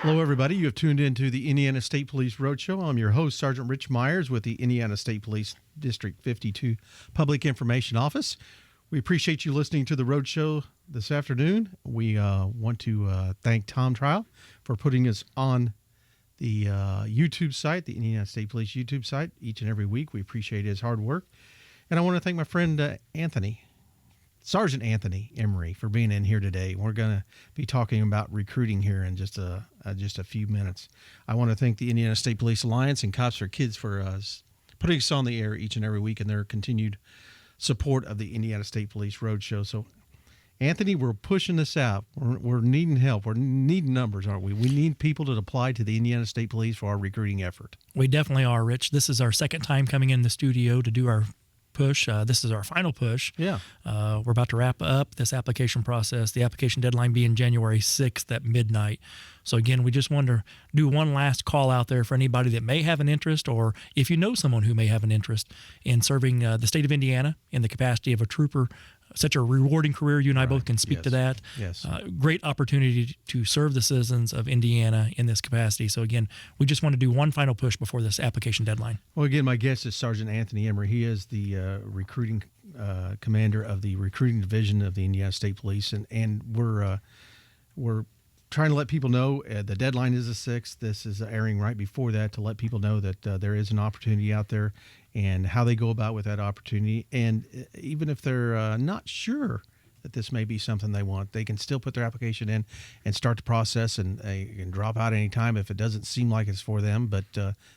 Hello, everybody. You have tuned into the Indiana State Police Roadshow. I'm your host, Sergeant Rich Myers with the Indiana State Police District 52 Public Information Office. We appreciate you listening to the Roadshow this afternoon. We want to thank Tom Trial for putting us on the YouTube site, the Indiana State Police YouTube site, each and every week. We appreciate his hard work. And I want to thank my friend Sergeant Anthony Emery, for being in here today. We're going to be talking about recruiting here in just a few minutes. I want to thank the Indiana State Police Alliance and Cops for Kids for putting us on the air each and every week and their continued support of the Indiana State Police Roadshow. So, Anthony, we're pushing this out. We're needing help. We're needing numbers, aren't we? We need people to apply to the Indiana State Police for our recruiting effort. We definitely are, Rich. This is our second time coming in the studio to do our push. This is our final push. Yeah. We're about to wrap up this application process, the application deadline being January 6th at midnight. So again, we just want to do one last call out there for anybody that may have an interest, or if you know someone who may have an interest in serving the state of Indiana in the capacity of a trooper. Such a rewarding career. You and I both can speak to that. Yes. Great opportunity to serve the citizens of Indiana in this capacity. So again, we just want to do one final push before this application deadline. Well, again, my guest is Sergeant Anthony Emery. He is the recruiting commander of the recruiting division of the Indiana State Police, and we're trying to let people know the deadline is the 6th. This is airing right before that to let people know that there is an opportunity out there and how they go about with that opportunity. And even if they're not sure that this may be something they want, they can still put their application in and start the process, and they can drop out any time if it doesn't seem like it's for them. But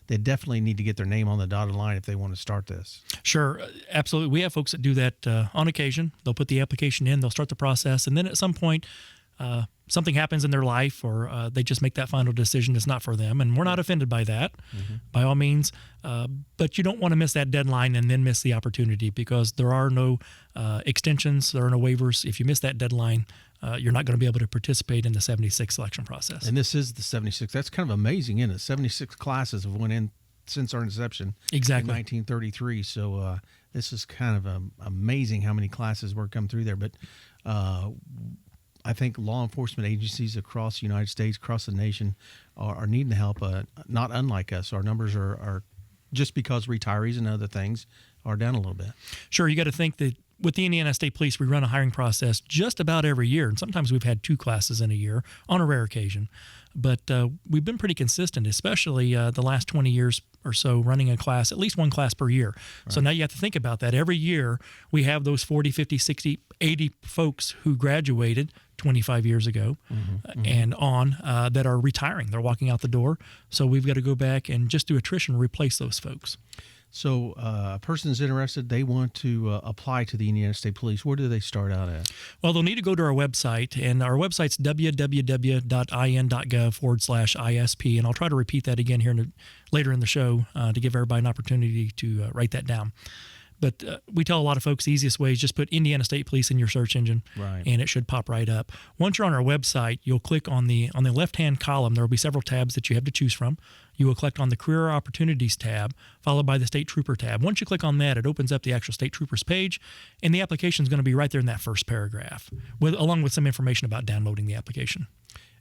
they definitely need to get their name on the dotted line if they want to start this. Sure, absolutely. We have folks that do that on occasion. They'll put the application in, they'll start the process, and then at some point, something happens in their life, or they just make that final decision it's not for them, and we're not offended by that, by all means. But you don't want to miss that deadline and then miss the opportunity, because there are no extensions, there are no waivers. If you miss that deadline, you're not going to be able to participate in the 76 selection process. And this is the 76. That's kind of amazing, isn't it? 76 classes have went in since our inception. Exactly. In 1933. So this is kind of amazing how many classes were come through there. But I think law enforcement agencies across the United States, across the nation, are needing help, not unlike us. Our numbers are just because retirees and other things are down a little bit. Sure, you got to think that with the Indiana State Police, we run a hiring process just about every year, and sometimes we've had 2 classes in a year on a rare occasion. But we've been pretty consistent, especially the last 20 years or so, running a class, at least one class per year. Right. So now you have to think about that. Every year we have those 40, 50, 60, 80 folks who graduated 25 years ago and on that are retiring. They're walking out the door. So we've got to go back and just do attrition, replace those folks. So a person's interested, they want to apply to the Indiana State Police. Where do they start out at? Well, they'll need to go to our website, and our website's www.in.gov/ISP, and I'll try to repeat that again here later in the show to give everybody an opportunity to write that down. But we tell a lot of folks the easiest way is just put Indiana State Police in your search engine, right, and it should pop right up. Once you're on our website, you'll click on the left-hand column. There will be several tabs that you have to choose from. You will click on the Career Opportunities tab, followed by the State Trooper tab. Once you click on that, it opens up the actual State Troopers page, and the application is going to be right there in that first paragraph, along with some information about downloading the application.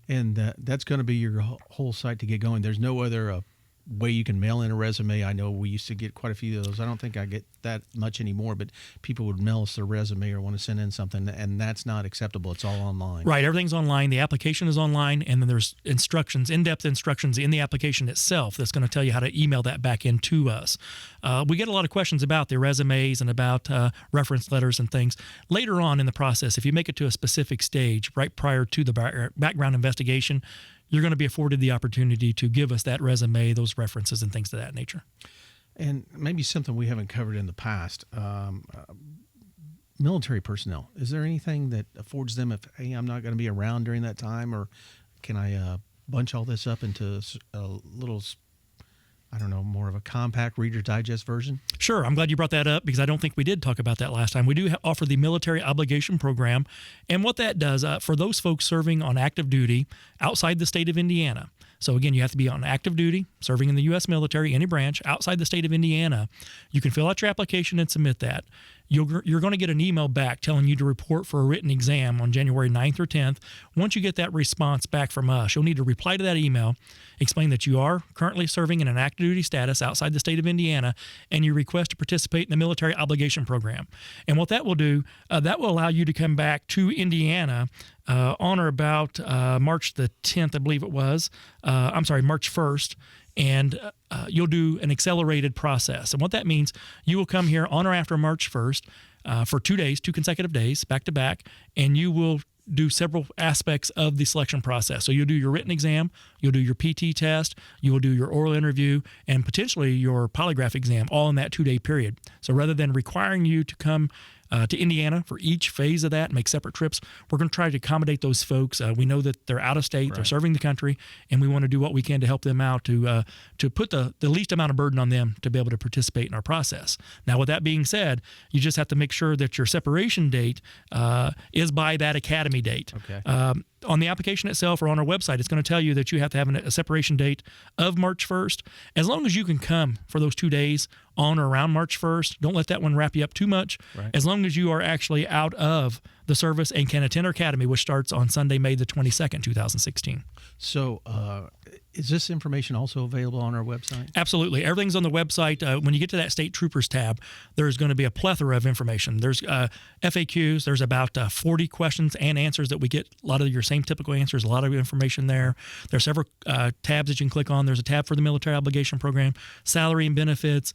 And that's going to be your whole site to get going. There's no other way you can mail in a resume. I know we used to get quite a few of those. I don't think I get that much anymore, but people would mail us their resume or want to send in something, and that's not acceptable. It's all online. Right. Everything's online. The application is online, and then there's instructions, in-depth instructions in the application itself that's going to tell you how to email that back in to us. We get a lot of questions about the resumes and about reference letters and things. Later on in the process, if you make it to a specific stage, right prior to the background investigation, you're going to be afforded the opportunity to give us that resume, those references, and things of that nature. And maybe something we haven't covered in the past, military personnel. Is there anything that affords them if, hey, I'm not going to be around during that time, or can I bunch all this up into a little, I don't know, more of a compact Reader's Digest version? Sure. I'm glad you brought that up, because I don't think we did talk about that last time. We do offer the Military Obligation Program, and what that does for those folks serving on active duty outside the state of Indiana, So again, you have to be on active duty, serving in the U.S. military, any branch outside the state of Indiana. You can fill out your application and submit that. You're going to get an email back telling you to report for a written exam on January 9th or 10th. Once you get that response back from us, you'll need to reply to that email, explain that you are currently serving in an active duty status outside the state of Indiana, and you request to participate in the military obligation program. And what that will do, that will allow you to come back to Indiana on or about March the 10th, I believe it was. March 1st. And you'll do an accelerated process. And what that means, you will come here on or after March 1st for 2 days, 2 consecutive days, back to back, and you will do several aspects of the selection process. So you'll do your written exam, you'll do your PT test, you will do your oral interview, and potentially your polygraph exam, all in that 2-day period. So rather than requiring you to come to Indiana for each phase of that and make separate trips, we're going to try to accommodate those folks. We know that they're out of state, they're serving the country, and we want to do what we can to help them out to put the least amount of burden on them to be able to participate in our process. Now, with that being said, you just have to make sure that your separation date is by that academy date. Okay. On the application itself or on our website, it's going to tell you that you have to have a separation date of March 1st. As long as you can come for those 2 days on or around March 1st, don't let that one wrap you up too much. Right. As long as you are actually out of the service and can attend our academy, which starts on Sunday, May the 22nd, 2016. So is this information also available on our website? Absolutely. Everything's on the website. When you get to that State Troopers tab, there's going to be a plethora of information. There's FAQs. There's about 40 questions and answers that we get, a lot of your same typical answers, a lot of information there. There's several tabs that you can click on. There's a tab for the military obligation program, salary and benefits,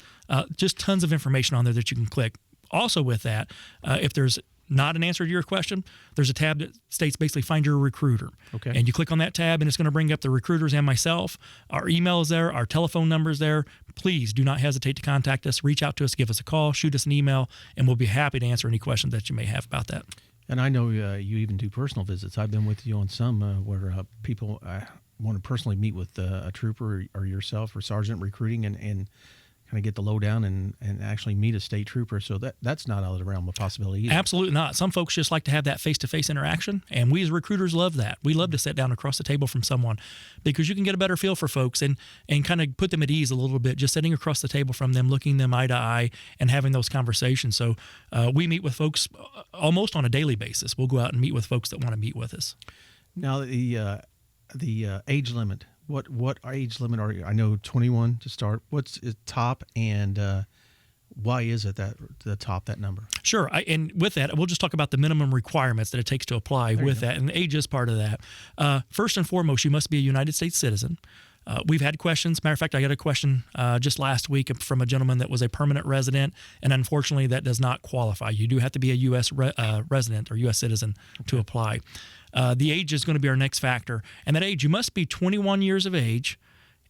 just tons of information on there that you can click. Also with that, if there's not an answer to your question, there's a tab that states basically find your recruiter. Okay. And you click on that tab and it's going to bring up the recruiters and myself. Our email is there, our telephone number is there. Please do not hesitate to contact us, reach out to us, give us a call, shoot us an email, and we'll be happy to answer any questions that you may have about that. And I know you even do personal visits. I've been with you on some where people want to personally meet with a trooper or yourself or sergeant recruiting and kind of get the lowdown and actually meet a state trooper. So that's not out of the realm of possibility either. Absolutely not. Some folks just like to have that face-to-face interaction, and we as recruiters love that. We love to sit down across the table from someone because you can get a better feel for folks and kind of put them at ease a little bit, just sitting across the table from them, looking them eye to eye and having those conversations. So we meet with folks almost on a daily basis. We'll go out and meet with folks that want to meet with us. Now, the age limit. What age limit are you? I know 21 to start. What's the top, and why is it that the top, that number? Sure. And with that, we'll just talk about the minimum requirements that it takes to apply with that, and the age is part of that. First and foremost, you must be a United States citizen. We've had questions. Matter of fact, I got a question just last week from a gentleman that was a permanent resident, and unfortunately, that does not qualify. You do have to be a U.S. resident or U.S. citizen to apply. The age is going to be our next factor, and that age, you must be 21 years of age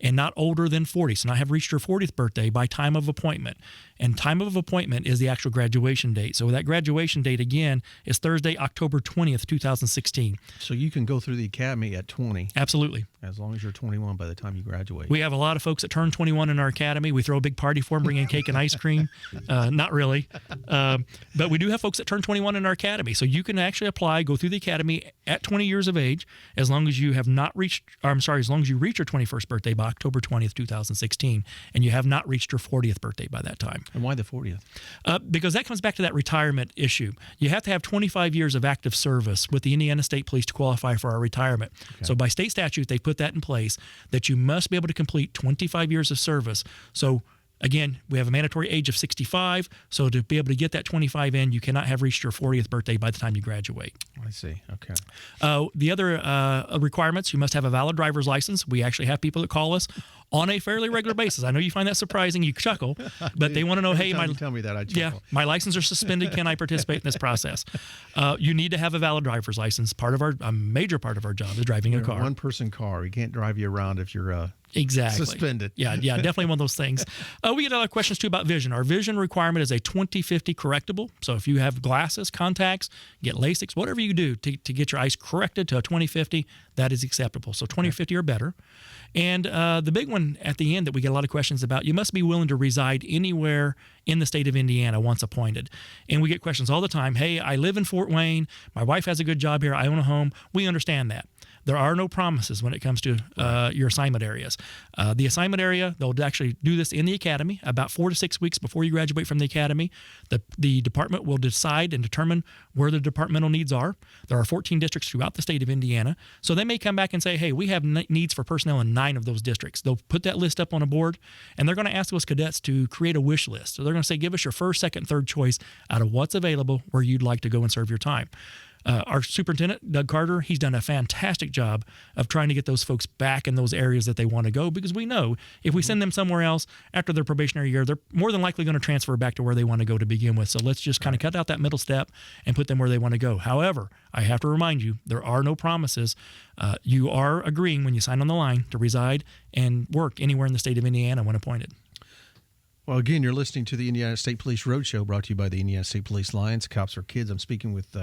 and not older than 40. So not have reached your 40th birthday by time of appointment. And time of appointment is the actual graduation date. So that graduation date, again, is Thursday, October 20th, 2016. So you can go through the academy at 20. Absolutely. As long as you're 21 by the time you graduate. We have a lot of folks that turn 21 in our academy. We throw a big party for them, bring in cake and ice cream. Not really. But we do have folks that turn 21 in our academy. So you can actually apply, go through the academy at 20 years of age, as long as you have not reached, as long as you reach your 21st birthday by October 20th, 2016, and you have not reached your 40th birthday by that time. And why the 40th? Because that comes back to that retirement issue. You have to have 25 years of active service with the Indiana State Police to qualify for our retirement. Okay. So by state statute, they put that in place that you must be able to complete 25 years of service. So again, we have a mandatory age of 65. So to be able to get that 25 in, you cannot have reached your 40th birthday by the time you graduate. I see. Okay. The other requirements, you must have a valid driver's license. We actually have people that call us on a fairly regular basis. I know you find that surprising. You chuckle, but they want to know, hey, you tell me that, I chuckle. Yeah, my license is suspended. Can I participate in this process? You need to have a valid driver's license. A major part of our job is driving a car. One person car. You can't drive you around if you're exactly suspended. Yeah, definitely one of those things. We get a lot of questions too about vision. Our vision requirement is a 20/50 correctable. So if you have glasses, contacts, get LASIK, whatever you do to get your eyes corrected to a 20/50, that is acceptable. So 20/50 or better. And the big one at the end that we get a lot of questions about, you must be willing to reside anywhere in the state of Indiana once appointed. And we get questions all the time. Hey, I live in Fort Wayne. My wife has a good job here. I own a home. We understand that. there are no promises when it comes to your assignment areas. The assignment area, they'll actually do this in the academy about 4 to 6 weeks before you graduate from the academy. The department will decide and determine where the departmental needs are. There are 14 districts throughout the state of Indiana. So they may come back and say, hey, we have needs for personnel in 9 of those districts. They'll put that list up on a board, and they're going to ask those cadets to create a wish list. So they're going to say, give us your first, second, third choice out of what's available where you'd like to go and serve your time. Our superintendent, Doug Carter, he's done a fantastic job of trying to get those folks back in those areas that they want to go, because we know if we send them somewhere else after their probationary year, they're more than likely going to transfer back to where they want to go to begin with. So let's just kind of cut out that middle step and put them where they want to go. However, I have to remind you, there are no promises. You are agreeing when you sign on the line to reside and work anywhere in the state of Indiana when appointed. Well, again, you're listening to the Indiana State Police Roadshow, brought to you by the Indiana State Police Lions, Cops for Kids. I'm speaking with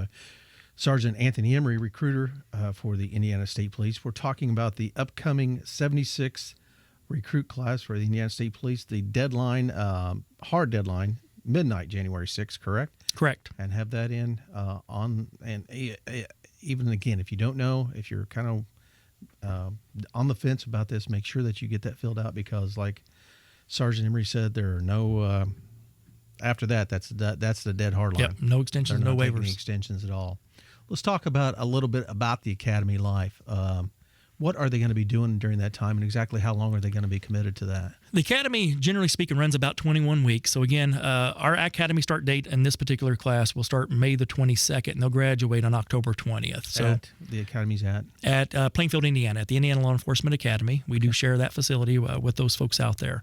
Sergeant Anthony Emery, recruiter for the Indiana State Police. We're talking about the upcoming 76 recruit class for the Indiana State Police. The deadline, hard deadline, midnight, January 6th, correct? Correct. And have that in on, and even again, if you don't know, if you're kind of on the fence about this, make sure that you get that filled out, because like Sergeant Emery said, there are no, after that, that's the dead hard line. Yep, no extensions, no waivers. Any extensions at all. Let's talk about a little bit about the academy life. What are they going to be doing during that time, and exactly how long are they going to be committed to that? The academy, generally speaking, runs about 21 weeks. So again, our academy start date in this particular class will start May the 22nd, and they'll graduate on October 20th. So at the academy's at Plainfield, Indiana, at the Indiana Law Enforcement Academy. We do share that facility with those folks out there.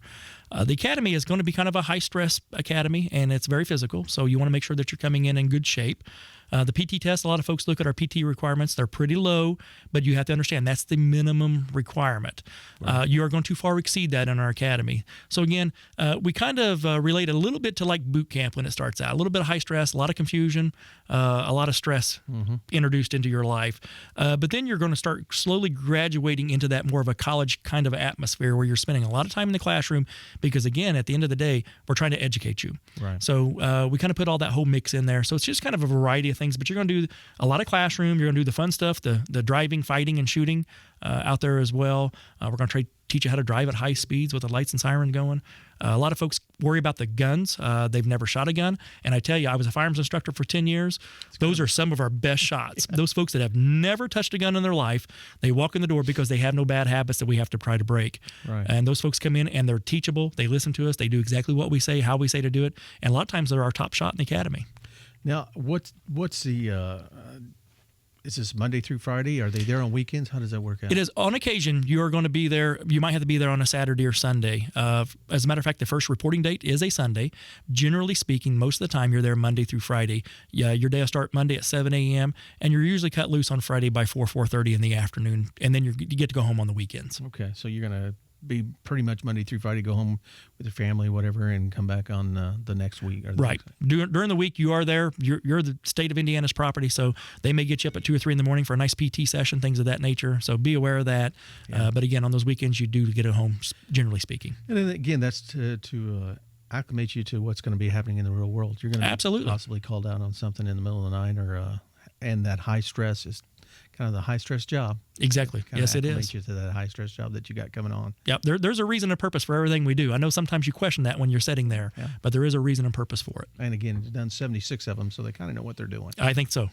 The academy is going to be kind of a high-stress academy, and it's very physical, so you want to make sure that you're coming in good shape. The PT test, a lot of folks look at our PT requirements. They're pretty low, but you have to understand that's the minimum requirement. Right. You are going to far exceed that in our academy. So again, we kind of relate a little bit to like boot camp when it starts out. A little bit of high stress, a lot of confusion, a lot of stress introduced into your life. But then you're going to start slowly graduating into that more of a college kind of atmosphere where you're spending a lot of time in the classroom, because again, at the end of the day, we're trying to educate you. Right. So we kind of put all that whole mix in there. So it's just kind of a variety of things, but you're going to do a lot of classroom. You're going to do the fun stuff, the driving, fighting, and shooting out there as well. We're going to try to teach you how to drive at high speeds with the lights and siren going. A lot of folks worry about the guns. They've never shot a gun. And I tell you, I was a firearms instructor for 10 years. Those are some of our best shots. Those folks that have never touched a gun in their life, they walk in the door because they have no bad habits that we have to try to break. Right. And those folks come in and they're teachable. They listen to us. They do exactly what we say, how we say to do it. And a lot of times they're our top shot in the academy. Now, what's the is this Monday through Friday? Are they there on weekends? How does that work out? It is on occasion. You are going to be there. You might have to be there on a Saturday or Sunday. As a matter of fact, the first reporting date is a Sunday. Generally speaking, most of the time you're there Monday through Friday. Yeah, your day will start Monday at 7 a.m. and you're usually cut loose on Friday by 4:30 in the afternoon, and then you get to go home on the weekends. Okay, so you're going to be pretty much Monday through Friday, go home with your family, whatever, and come back on the next week. Or the right. During the week, you are there. You're the state of Indiana's property, so they may get you up at 2 or 3 in the morning for a nice PT session, things of that nature. So be aware of that. Yeah. But again, on those weekends, you do get at home, generally speaking. And then again, that's to acclimate you to what's going to be happening in the real world. You're going to absolutely possibly called out on something in the middle of the night, or and that high stress is kind of the high stress job. Exactly. Yes, it is. You to that high stress job that you got coming on. Yep. There's a reason and purpose for everything we do. I know sometimes you question that when you're sitting there, but there is a reason and purpose for it. And again, it's done 76 of them, so they kind of know what they're doing. I think so.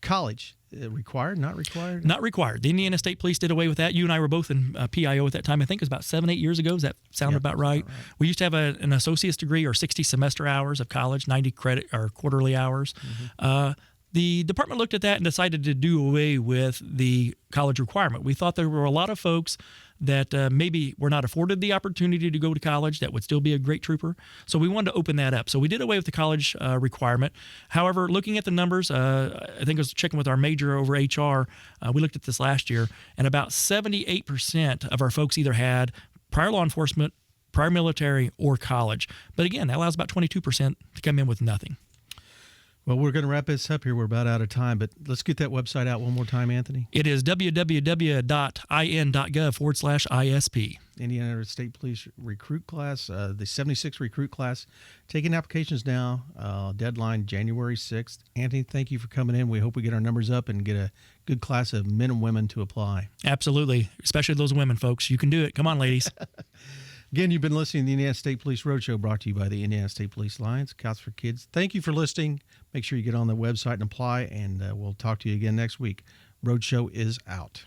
College, required, not required? Not required. The Indiana State Police did away with that. You and I were both in PIO at that time. I think it was about 7-8 years ago. Does that sound about right? We used to have an associate's degree or 60 semester hours of college, 90 credit or quarterly hours. The department looked at that and decided to do away with the college requirement. We thought there were a lot of folks that maybe were not afforded the opportunity to go to college that would still be a great trooper. So we wanted to open that up. So we did away with the college requirement. However, looking at the numbers, I think I was checking with our major over HR. We looked at this last year, and about 78% of our folks either had prior law enforcement, prior military, or college. But again, that allows about 22% to come in with nothing. Well, we're going to wrap this up here. We're about out of time, but let's get that website out one more time, Anthony. It is www.in.gov/ISP. Indiana State Police recruit class, the 76 recruit class, taking applications now. Deadline January 6th. Anthony, thank you for coming in. We hope we get our numbers up and get a good class of men and women to apply. Absolutely, especially those women, folks. You can do it. Come on, ladies. Again, you've been listening to the Indiana State Police Roadshow, brought to you by the Indiana State Police Alliance, Cops for Kids. Thank you for listening. Make sure you get on the website and apply, and we'll talk to you again next week. Roadshow is out.